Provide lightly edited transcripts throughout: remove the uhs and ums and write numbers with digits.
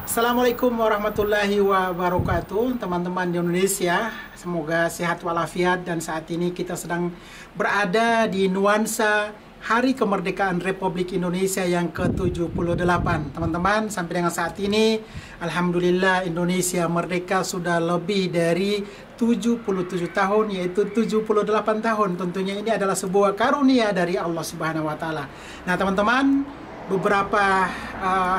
Assalamualaikum warahmatullahi wabarakatuh, teman-teman di Indonesia. Semoga sehat walafiat, dan saat ini kita sedang berada di nuansa Hari Kemerdekaan Republik Indonesia yang ke-78. Teman-teman, sampai dengan saat ini alhamdulillah Indonesia merdeka sudah lebih dari 77 tahun, yaitu 78 tahun. Tentunya ini adalah sebuah karunia dari Allah Subhanahu wa taala. Nah, teman-teman, beberapa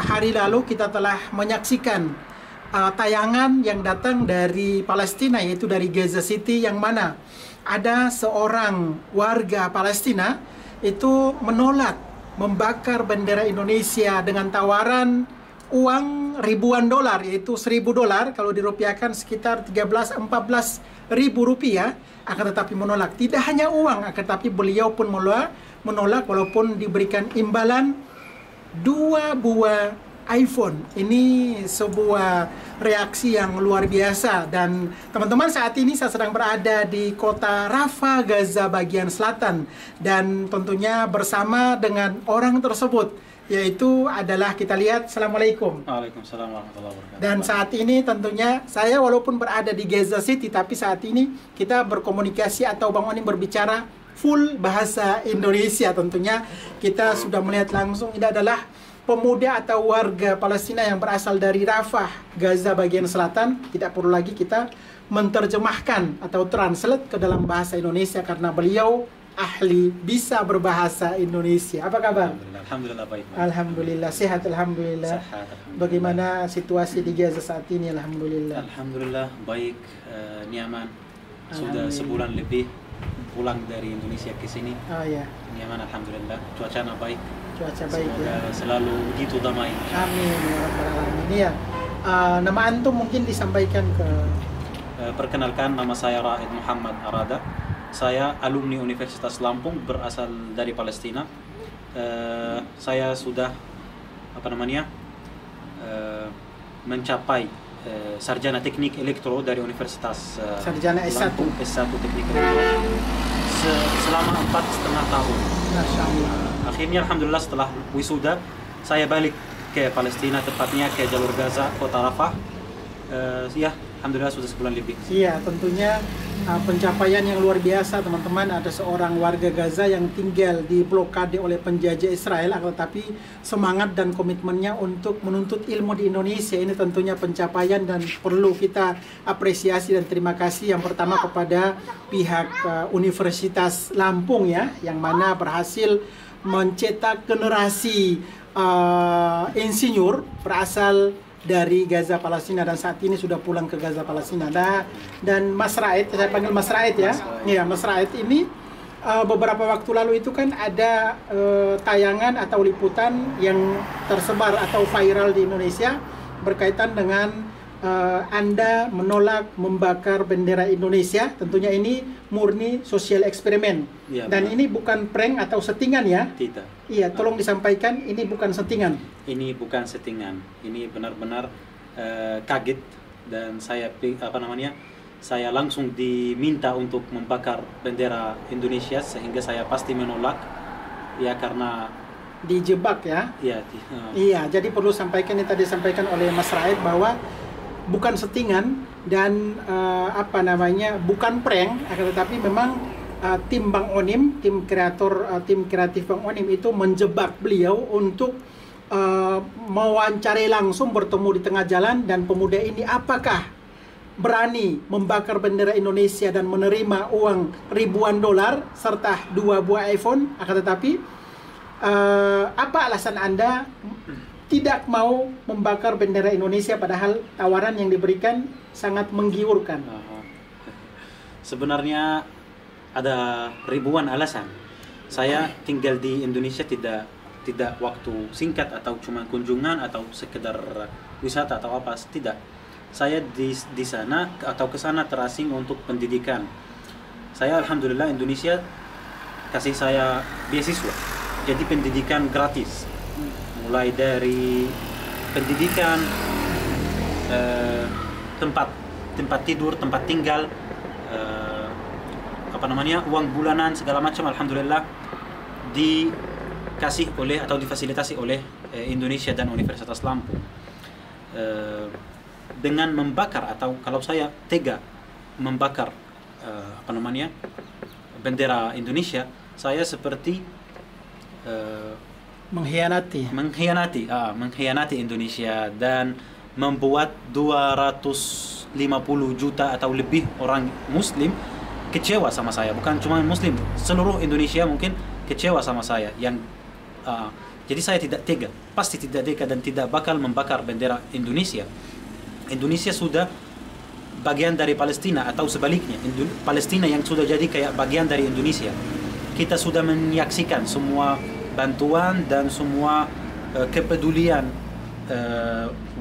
hari lalu kita telah menyaksikan tayangan yang datang dari Palestina, yaitu dari Gaza City, yang mana ada seorang warga Palestina itu menolak membakar bendera Indonesia dengan tawaran uang ribuan dolar, yaitu $1.000, kalau dirupiahkan sekitar 13-14 ribu rupiah. Akan tetapi menolak, tidak hanya uang, akan tetapi beliau pun menolak walaupun diberikan imbalan 2 buah iPhone. Ini sebuah reaksi yang luar biasa. Dan teman-teman, saat ini saya sedang berada di kota Rafah, Gaza bagian selatan, dan tentunya bersama dengan orang tersebut, yaitu adalah, kita lihat, Assalamualaikum. Waalaikumsalam warahmatullahi wabarakatuh. Dan saat ini tentunya saya walaupun berada di Gaza City, tapi saat ini kita berkomunikasi atau Bang Onim berbicara full bahasa Indonesia. Tentunya kita sudah melihat langsung ini adalah pemuda atau warga Palestina yang berasal dari Rafah, Gaza bagian selatan. Tidak perlu lagi kita menerjemahkan atau translate ke dalam bahasa Indonesia karena beliau ahli bisa berbahasa Indonesia. Apa kabar? Alhamdulillah baik. Alhamdulillah sehat, alhamdulillah. Sehat, alhamdulillah. Bagaimana situasi di Gaza saat ini? Alhamdulillah. Alhamdulillah baik, nyaman. Sudah sebulan lebih pulang dari Indonesia ke sini. Oh ya. Nyaman, alhamdulillah. Cuacanya baik. Cuaca baik. Semoga ya. selalu begitu damai. Amin ya rabbal alamin. Ya. Nama antum mungkin disampaikan ke. Perkenalkan, nama saya Raid Muhammad Arada. Saya alumni Universitas Lampung, berasal dari Palestina. Saya sudah mencapai sarjana teknik elektro dari Universitas Sarjana S1. Lampung, S1 teknik elektro selama 4,5 tahun. Masya Allah. Akhirnya alhamdulillah setelah wisuda saya balik ke Palestina, tepatnya ke jalur Gaza, kota Rafah. Ya, alhamdulillah sudah sebulan lebih. Iya, tentunya pencapaian yang luar biasa, teman-teman. Ada seorang warga Gaza yang tinggal di blokade oleh penjajah Israel, tetapi semangat dan komitmennya untuk menuntut ilmu di Indonesia, ini tentunya pencapaian dan perlu kita apresiasi dan terima kasih yang pertama kepada pihak Universitas Lampung ya, yang mana berhasil mencetak generasi insinyur berasal dari Gaza Palestina, dan saat ini sudah pulang ke Gaza Palestina. Dan Mas Raid, saya panggil Mas Raid ya. Iya, Mas Raid ini beberapa waktu lalu itu kan ada tayangan atau liputan yang tersebar atau viral di Indonesia berkaitan dengan Anda menolak membakar bendera Indonesia. Tentunya ini murni sosial eksperimen. Ya, dan benar. ini bukan prank atau settingan ya. Tidak. Iya, tolong disampaikan ini bukan settingan. Ini bukan settingan. Ini benar-benar kaget, dan saya saya langsung diminta untuk membakar bendera Indonesia, sehingga saya pasti menolak. Ya, karena Dijebak ya. ya Iya, jadi perlu sampaikan yang tadi disampaikan oleh Mas Raid bahwa bukan settingan dan bukan prank, akan tetapi memang tim Bang Onim, tim kreatif Bang Onim itu menjebak beliau untuk mewawancarai langsung, bertemu di tengah jalan, dan pemuda ini apakah berani membakar bendera Indonesia dan menerima uang ribuan dolar serta 2 buah iPhone. Akan tetapi apa alasan Anda tidak mau membakar bendera Indonesia padahal tawaran yang diberikan sangat menggiurkan? Sebenarnya ada ribuan alasan. Saya tinggal di Indonesia tidak waktu singkat atau cuma kunjungan atau sekedar wisata atau apa, tidak. Saya di sana atau ke sana terasing untuk pendidikan. Saya alhamdulillah Indonesia kasih saya beasiswa. Jadi pendidikan gratis. Mulai dari pendidikan, tempat tidur, tempat tinggal, uang bulanan segala macam, alhamdulillah dikasih oleh atau difasilitasi oleh Indonesia dan Universitas Lampung. dengan membakar, atau kalau saya tega membakar apa namanya, bendera Indonesia, saya seperti mengkhianati Indonesia dan membuat 250 juta atau lebih orang Muslim kecewa sama saya. Bukan cuma Muslim, seluruh Indonesia mungkin kecewa sama saya. Jadi saya tidak tega, pasti tidak tega dan tidak bakal membakar bendera Indonesia. Indonesia sudah bagian dari Palestina, atau sebaliknya, Palestina yang sudah jadi kayak bagian dari Indonesia. Kita sudah menyaksikan semua bantuan dan semua kepedulian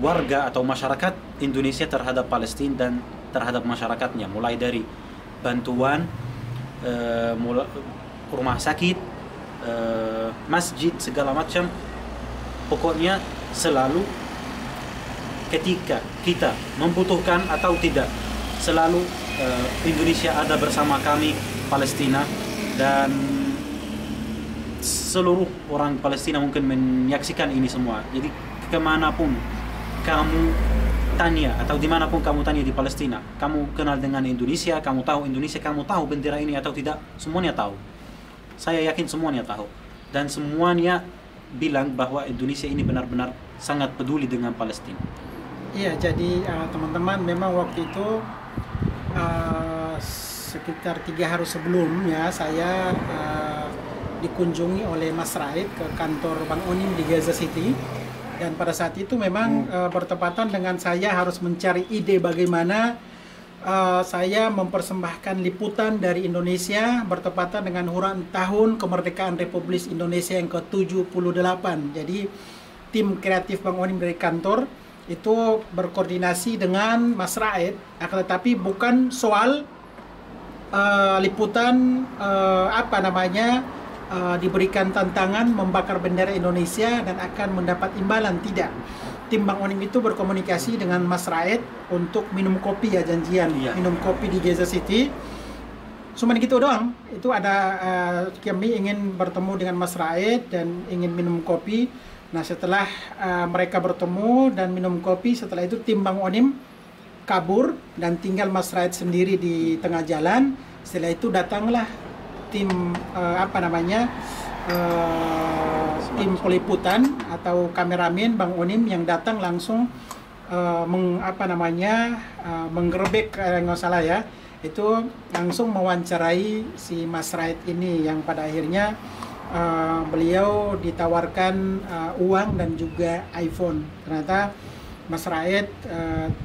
warga atau masyarakat Indonesia terhadap Palestina dan terhadap masyarakatnya, mulai dari bantuan rumah sakit, masjid, segala macam. Pokoknya selalu ketika kita membutuhkan atau tidak, selalu Indonesia ada bersama kami, Palestina, dan seluruh orang Palestina mungkin menyaksikan ini semua. Jadi kemanapun kamu tanya, atau dimanapun kamu tanya di Palestina, kamu kenal dengan Indonesia, kamu tahu Indonesia, kamu tahu bendera ini atau tidak, semuanya tahu. Saya yakin semuanya tahu, dan semuanya bilang bahwa Indonesia ini benar-benar sangat peduli dengan Palestina. Iya, jadi teman-teman, memang waktu itu sekitar 3 hari sebelumnya saya dikunjungi oleh Mas Raid ke kantor Bang Onim di Gaza City, dan pada saat itu memang bertepatan dengan saya harus mencari ide bagaimana saya mempersembahkan liputan dari Indonesia bertepatan dengan tahun kemerdekaan Republik Indonesia yang ke-78. Jadi tim kreatif Bang Onim dari kantor itu berkoordinasi dengan Mas Raid, akan tetapi bukan soal liputan diberikan tantangan membakar bendera Indonesia dan akan mendapat imbalan, tidak. Tim Bang Onim itu berkomunikasi dengan Mas Raid untuk minum kopi, ya, janjian minum kopi di Gaza City. Cuma gitu doang. Itu ada kami ingin bertemu dengan Mas Raid dan ingin minum kopi. Nah, setelah mereka bertemu dan minum kopi, setelah itu tim Bang Onim kabur dan tinggal Mas Raid sendiri di tengah jalan. Setelah itu datanglah tim tim peliputan atau kameramen Bang Onim yang datang langsung menggerebek, nggak salah ya, itu langsung mewawancarai si Mas Raid ini, yang pada akhirnya beliau ditawarkan uang dan juga iPhone. Ternyata Mas Raid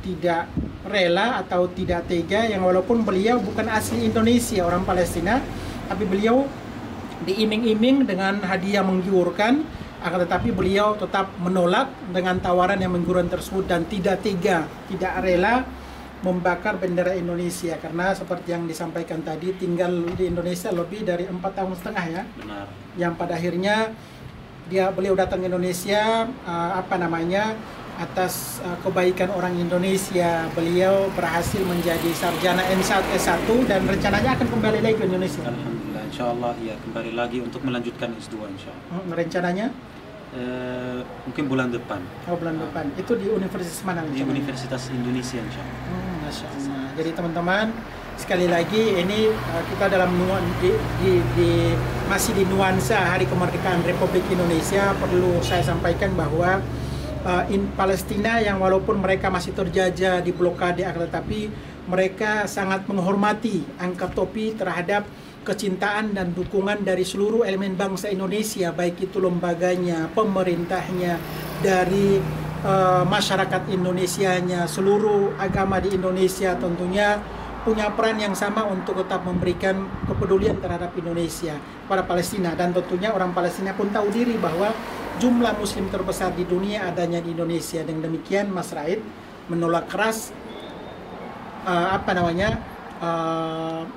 tidak rela atau tidak tega, yang walaupun beliau bukan asli Indonesia, orang Palestina, tapi beliau diiming-iming dengan hadiah menggiurkan, akan tetapi beliau tetap menolak dengan tawaran yang menggiurkan tersebut dan tidak tega, tidak rela membakar bendera Indonesia, karena seperti yang disampaikan tadi, tinggal di Indonesia lebih dari 4,5 tahun ya. Benar. Yang pada akhirnya beliau datang ke Indonesia atas kebaikan orang Indonesia. Beliau berhasil menjadi sarjana S1 dan rencananya akan kembali lagi ke Indonesia. Alhamdulillah, insya Allah ya, kembali lagi untuk melanjutkan S2 insya Allah. Rencananya? Mungkin bulan depan. Oh, bulan depan. Itu di universitas mana? Di Universitas Indonesia insya Allah. Masya Allah. Jadi teman-teman, sekali lagi ini kita dalam masih di nuansa Hari Kemerdekaan Republik Indonesia. Perlu saya sampaikan bahwa Palestina yang walaupun mereka masih terjajah di blokade, tetapi mereka sangat menghormati, angkat topi terhadap kecintaan dan dukungan dari seluruh elemen bangsa Indonesia, baik itu lembaganya, pemerintahnya, dari masyarakat Indonesianya, seluruh agama di Indonesia tentunya punya peran yang sama untuk tetap memberikan kepedulian terhadap Indonesia pada Palestina. Dan tentunya orang Palestina pun tahu diri bahwa jumlah muslim terbesar di dunia adanya di Indonesia. Dengan demikian Mas Raid menolak keras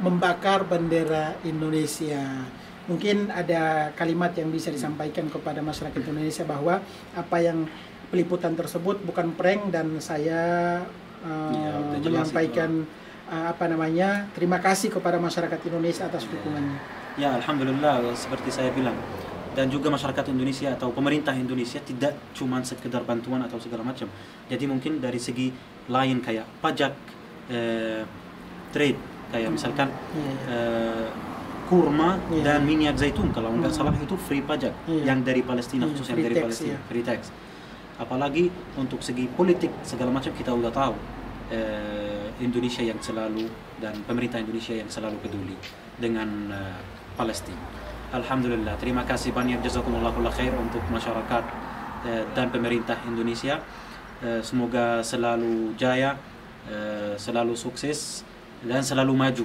membakar bendera Indonesia. Mungkin ada kalimat yang bisa disampaikan kepada masyarakat Indonesia bahwa apa yang peliputan tersebut bukan prank, dan saya menyampaikan terima kasih kepada masyarakat Indonesia atas dukungannya. Ya, alhamdulillah, seperti saya bilang, dan juga masyarakat Indonesia atau pemerintah Indonesia tidak cuma sekedar bantuan atau segala macam. Jadi mungkin dari segi lain kayak pajak, trade, kayak misalkan kurma dan minyak zaitun kalau nggak salah itu free pajak yang dari Palestina, khusus yang dari Palestina, free tax. Apalagi untuk segi politik segala macam kita udah tahu Indonesia yang selalu dan pemerintah Indonesia yang selalu peduli dengan Palestina. Alhamdulillah, terima kasih banyak, jazakumullahu khair untuk masyarakat dan pemerintah Indonesia. Semoga selalu jaya, selalu sukses dan selalu maju.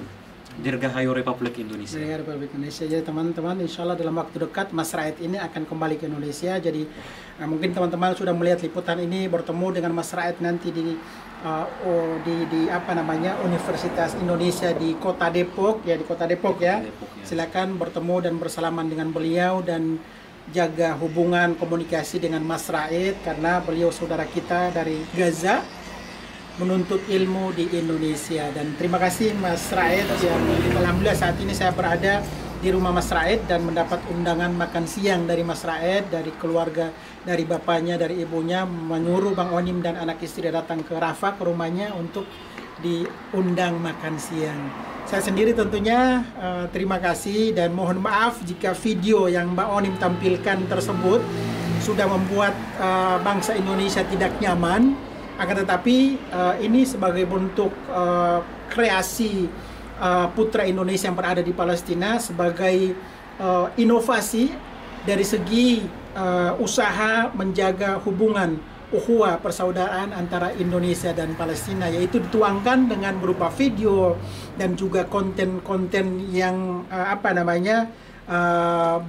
Dirgahayu Republik Indonesia. Dirgahayu Republik Indonesia. Jadi teman-teman, insya Allah dalam waktu dekat Mas Raid ini akan kembali ke Indonesia. Jadi mungkin teman-teman sudah melihat liputan ini, bertemu dengan Mas Raid nanti di apa namanya, Universitas Indonesia di Kota Depok ya, di Kota Depok ya. Silakan bertemu dan bersalaman dengan beliau dan jaga hubungan komunikasi dengan Mas Raid karena beliau saudara kita dari Gaza menuntut ilmu di Indonesia. Dan terima kasih Mas Raid yang alhamdulillah saat ini saya berada di rumah Mas Raid dan mendapat undangan makan siang dari Mas Raid, dari keluarga, dari bapaknya, dari ibunya, menyuruh Bang Onim dan anak istri datang ke Rafah, ke rumahnya untuk diundang makan siang. Saya sendiri tentunya terima kasih dan mohon maaf jika video yang Mbak Onim tampilkan tersebut sudah membuat bangsa Indonesia tidak nyaman. Akan tetapi ini sebagai bentuk kreasi putra Indonesia yang berada di Palestina sebagai inovasi dari segi usaha menjaga hubungan ukhuwah persaudaraan antara Indonesia dan Palestina, yaitu dituangkan dengan berupa video dan juga konten-konten yang apa namanya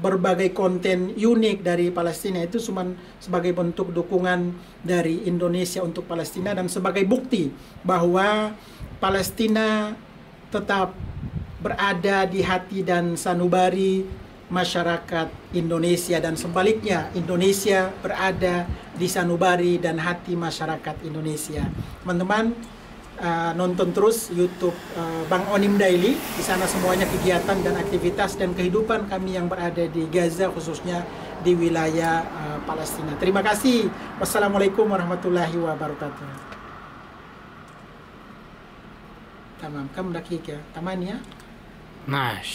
berbagai konten unik dari Palestina. Itu cuma sebagai bentuk dukungan dari Indonesia untuk Palestina dan sebagai bukti bahwa Palestina tetap berada di hati dan sanubari masyarakat Indonesia dan sebaliknya Indonesia berada di sanubari dan hati masyarakat Indonesia. Teman-teman nonton terus YouTube Bang Onim Daily. Di sana semuanya kegiatan dan aktivitas dan kehidupan kami yang berada di Gaza, khususnya di wilayah Palestina. Terima kasih. Wassalamualaikum warahmatullahi wabarakatuh. Tamam, kamu dakika. Taman ya. Nice.